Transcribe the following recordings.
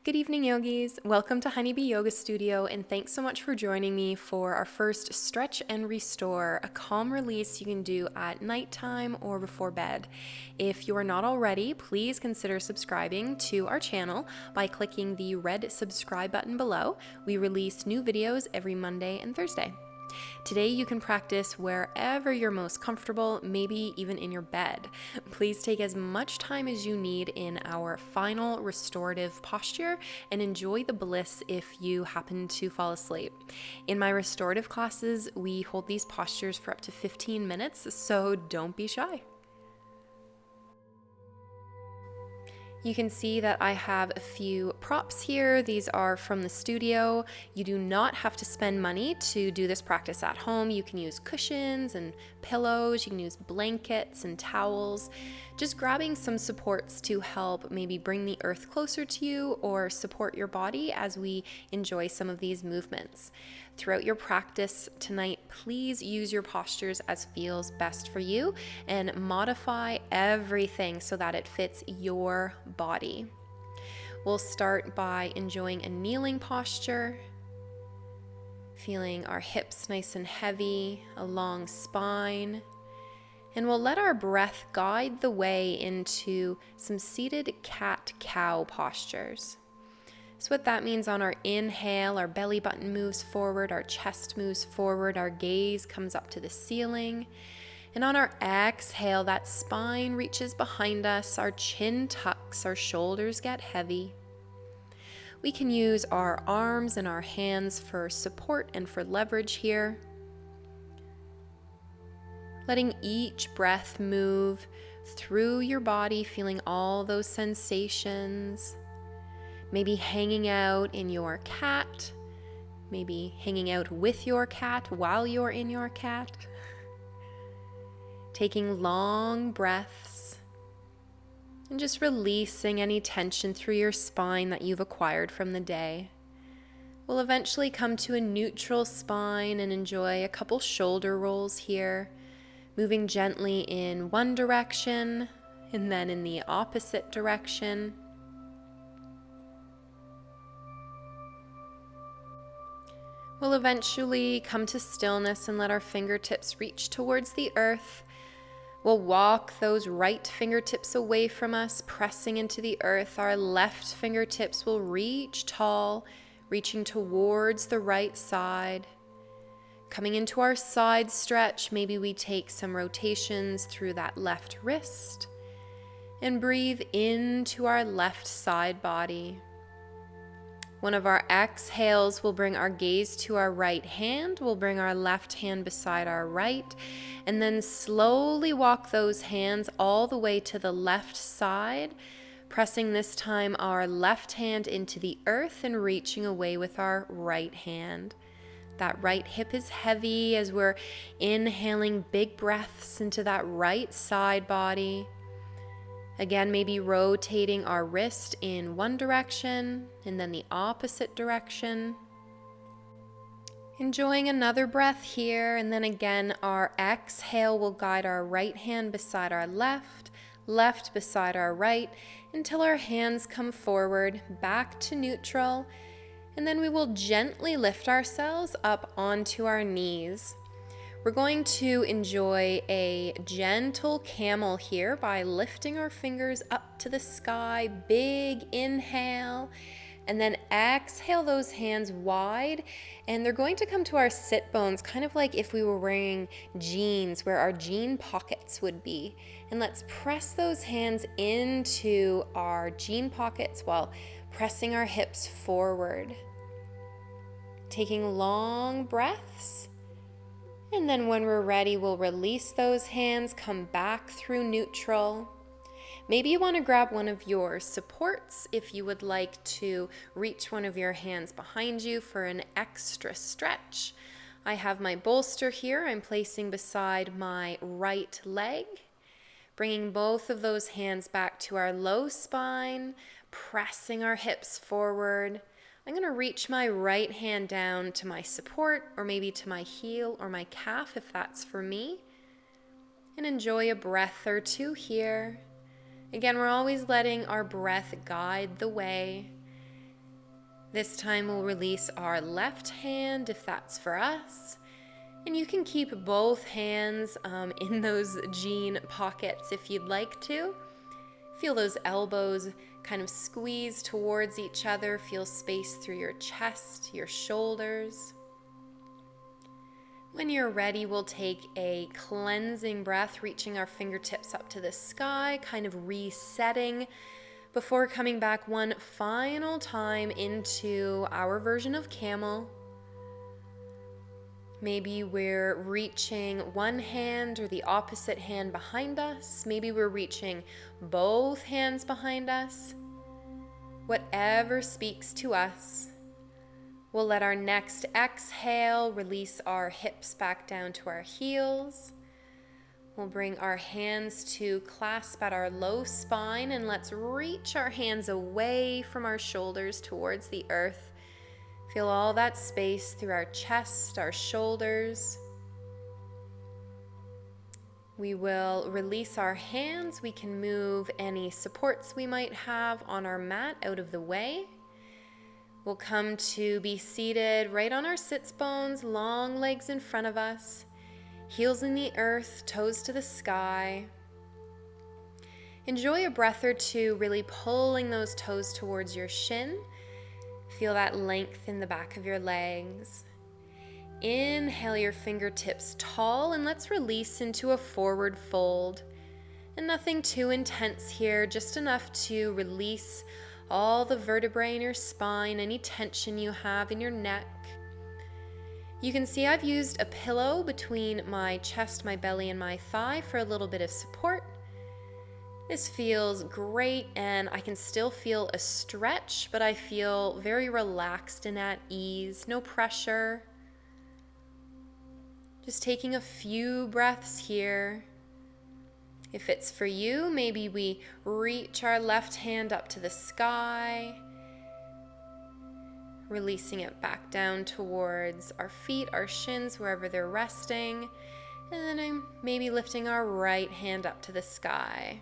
Good evening, yogis. Welcome to Honeybee Yoga Studio, and thanks so much for joining me for our first Stretch and Restore, a calm release you can do at nighttime or before bed. If you are not already, please consider subscribing to our channel by clicking the red subscribe button below. We release new videos every Monday and Thursday. Today you can practice wherever you're most comfortable, maybe even in your bed. Please take as much time as you need in our final restorative posture and enjoy the bliss if you happen to fall asleep. In my restorative classes, we hold these postures for up to 15 minutes, so don't be shy. You can see that I have a few props here. These are from the studio. You do not have to spend money to do this practice at home. You can use cushions and pillows. You can use blankets and towels. Just grabbing some supports to help maybe bring the earth closer to you or support your body as we enjoy some of these movements. Throughout your practice tonight, please use your postures as feels best for you and modify everything so that it fits your body. We'll start by enjoying a kneeling posture, feeling our hips nice and heavy, a long spine, and we'll let our breath guide the way into some seated cat-cow postures. So what that means on our inhale, our belly button moves forward, our chest moves forward, our gaze comes up to the ceiling. And on our exhale, that spine reaches behind us, our chin tucks, our shoulders get heavy. We can use our arms and our hands for support and for leverage here. Letting each breath move through your body, feeling all those sensations. Maybe hanging out in your cat, maybe hanging out with your cat while you're in your cat. Taking long breaths and just releasing any tension through your spine that you've acquired from the day. We'll eventually come to a neutral spine and enjoy a couple shoulder rolls here, moving gently in one direction and then in the opposite direction. We'll eventually come to stillness and let our fingertips reach towards the earth. We'll walk those right fingertips away from us, pressing into the earth. Our left fingertips will reach tall, reaching towards the right side. Coming into our side stretch, maybe we take some rotations through that left wrist and breathe into our left side body. One of our exhales will bring our gaze to our right hand. We'll bring our left hand beside our right, and then slowly walk those hands all the way to the left side, pressing this time our left hand into the earth and reaching away with our right hand. That right hip is heavy as we're inhaling big breaths into that right side body. Again, maybe rotating our wrist in one direction and then the opposite direction. Enjoying another breath here, and then again our exhale will guide our right hand beside our left, left beside our right, until our hands come forward, back to neutral, and then we will gently lift ourselves up onto our knees. We're going to enjoy a gentle camel here by lifting our fingers up to the sky. Big inhale, and then exhale those hands wide, and they're going to come to our sit bones, kind of like if we were wearing jeans, where our jean pockets would be. And let's press those hands into our jean pockets while pressing our hips forward. Taking long breaths. And then when we're ready, we'll release those hands, come back through neutral. Maybe you want to grab one of your supports if you would like to reach one of your hands behind you for an extra stretch. I have my bolster here I'm placing beside my right leg, bringing both of those hands back to our low spine, pressing our hips forward. I'm going to reach my right hand down to my support, or maybe to my heel or my calf if that's for me, and enjoy a breath or two here. Again, we're always letting our breath guide the way. This time we'll release our left hand if that's for us. And you can keep both hands in those jean pockets if you'd like to. Feel those elbows kind of squeeze towards each other. Feel space through your chest, your shoulders. When you're ready, we'll take a cleansing breath, reaching our fingertips up to the sky, kind of resetting before coming back one final time into our version of camel. Maybe we're reaching one hand or the opposite hand behind us. Maybe we're reaching both hands behind us. Whatever speaks to us. We'll let our next exhale release our hips back down to our heels. We'll bring our hands to clasp at our low spine, and let's reach our hands away from our shoulders towards the earth. Feel all that space through our chest, our shoulders. We will release our hands. We can move any supports we might have on our mat out of the way. We'll come to be seated right on our sits bones, long legs in front of us, heels in the earth, toes to the sky. Enjoy a breath or two, really pulling those toes towards your shin. Feel that length in the back of your legs. Inhale your fingertips tall, and let's release into a forward fold. And nothing too intense here, just enough to release all the vertebrae in your spine, any tension you have in your neck. You can see I've used a pillow between my chest, my belly, and my thigh for a little bit of support. This feels great, and I can still feel a stretch, but I feel very relaxed and at ease, no pressure. Just taking a few breaths here. If it's for you, maybe we reach our left hand up to the sky, releasing it back down towards our feet, our shins, wherever they're resting. And then I'm maybe lifting our right hand up to the sky.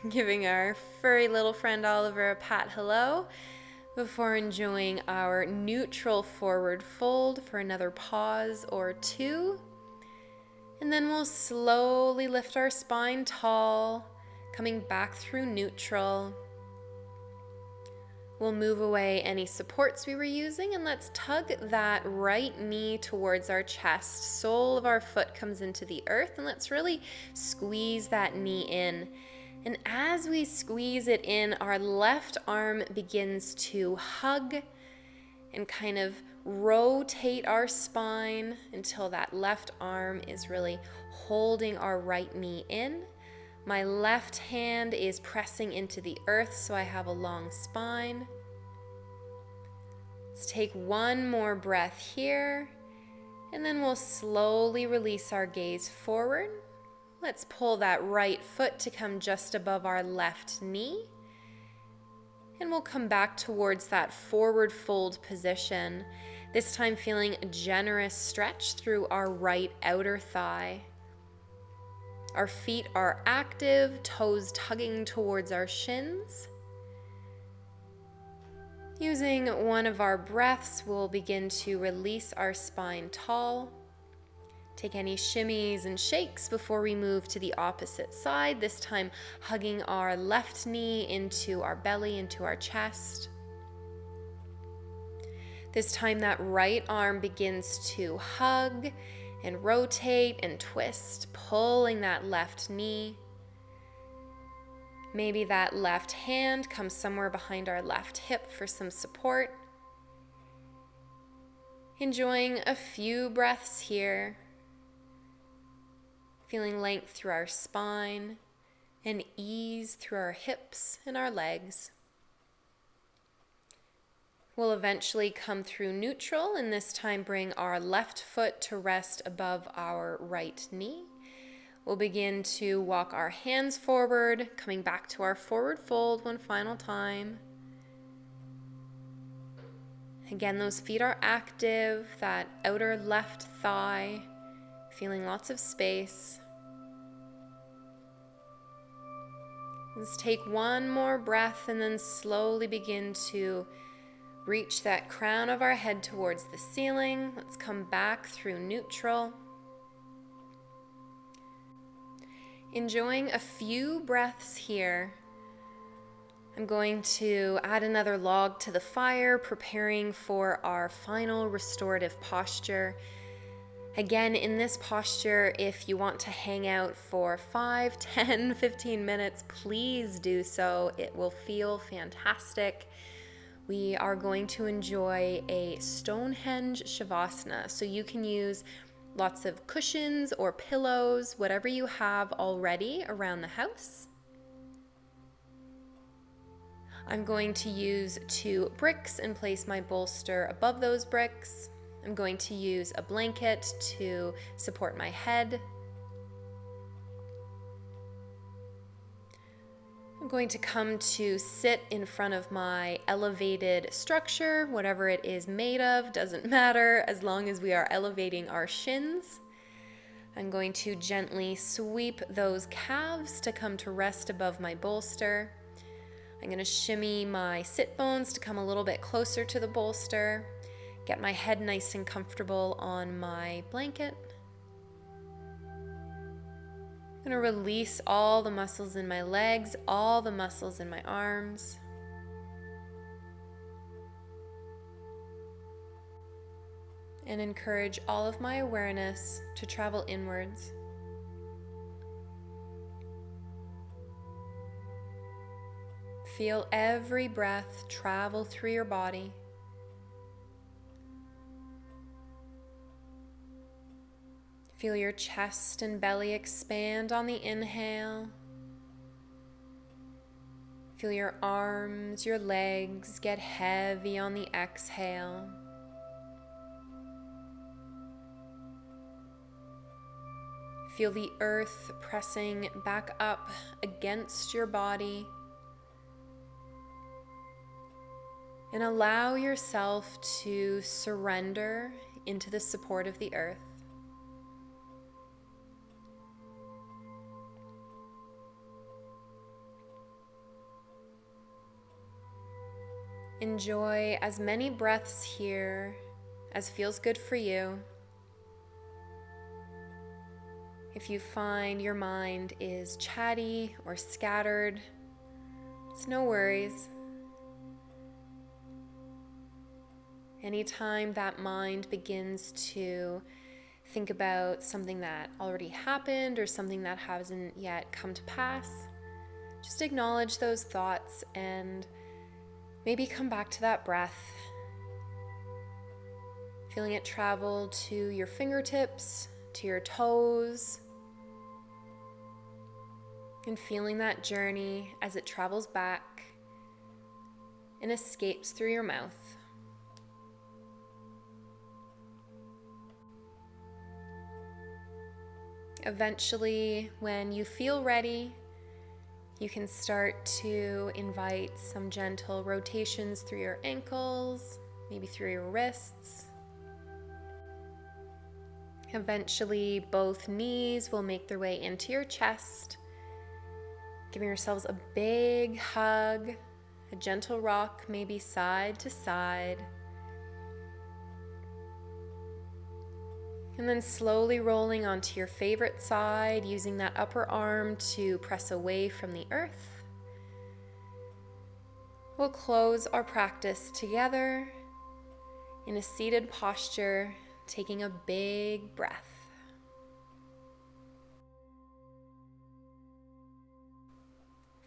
Giving our furry little friend Oliver a pat hello before enjoying our neutral forward fold for another pause or two. And then we'll slowly lift our spine tall, coming back through neutral. We'll move away any supports we were using, and let's tug that right knee towards our chest. Sole of our foot comes into the earth, and let's really squeeze that knee in. And as we squeeze it in, our left arm begins to hug and kind of rotate our spine until that left arm is really holding our right knee in. My left hand is pressing into the earth, so I have a long spine. Let's take one more breath here, and then we'll slowly release our gaze forward. Let's pull that right foot to come just above our left knee. And we'll come back towards that forward fold position, this time feeling a generous stretch through our right outer thigh. Our feet are active, toes tugging towards our shins. Using one of our breaths, we'll begin to release our spine tall. Take any shimmies and shakes before we move to the opposite side, this time hugging our left knee into our belly, into our chest. This time that right arm begins to hug and rotate and twist, pulling that left knee. Maybe that left hand comes somewhere behind our left hip for some support. Enjoying a few breaths here. Feeling length through our spine and ease through our hips and our legs. We'll eventually come through neutral, and this time bring our left foot to rest above our right knee. We'll begin to walk our hands forward, coming back to our forward fold one final time. Again, those feet are active, that outer left thigh, feeling lots of space. Let's take one more breath and then slowly begin to Reach that crown of our head towards the ceiling. Let's come back through neutral. Enjoying a few breaths here. I'm going to add another log to the fire, preparing for our final restorative posture. Again, in this posture, if you want to hang out for 5, 10, 15 minutes, please do so. It will feel fantastic. We are going to enjoy a Stonehenge Shavasana. So you can use lots of cushions or pillows, whatever you have already around the house. I'm going to use 2 bricks and place my bolster above those bricks. I'm going to use a blanket to support my head. I'm going to come to sit in front of my elevated structure, whatever it is made of, doesn't matter as long as we are elevating our shins. I'm going to gently sweep those calves to come to rest above my bolster. I'm going to shimmy my sit bones to come a little bit closer to the bolster, get my head nice and comfortable on my blanket. I'm going to release all the muscles in my legs, all the muscles in my arms. And encourage all of my awareness to travel inwards. Feel every breath travel through your body. Feel your chest and belly expand on the inhale. Feel your arms, your legs get heavy on the exhale. Feel the earth pressing back up against your body. And allow yourself to surrender into the support of the earth. Enjoy as many breaths here as feels good for you. If you find your mind is chatty or scattered, it's no worries. Anytime that mind begins to think about something that already happened or something that hasn't yet come to pass, just acknowledge those thoughts and maybe come back to that breath, feeling it travel to your fingertips, to your toes, and feeling that journey as it travels back and escapes through your mouth. Eventually, when you feel ready, you can start to invite some gentle rotations through your ankles, maybe through your wrists. Eventually, both knees will make their way into your chest, giving yourselves a big hug, a gentle rock, maybe side to side. And then slowly rolling onto your favorite side, using that upper arm to press away from the earth. We'll close our practice together in a seated posture, taking a big breath.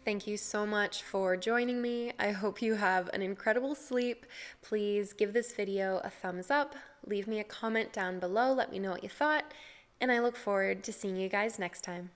Thank you so much for joining me. I hope you have an incredible sleep. Please give this video a thumbs up, leave me a comment down below, let me know what you thought, and I look forward to seeing you guys next time.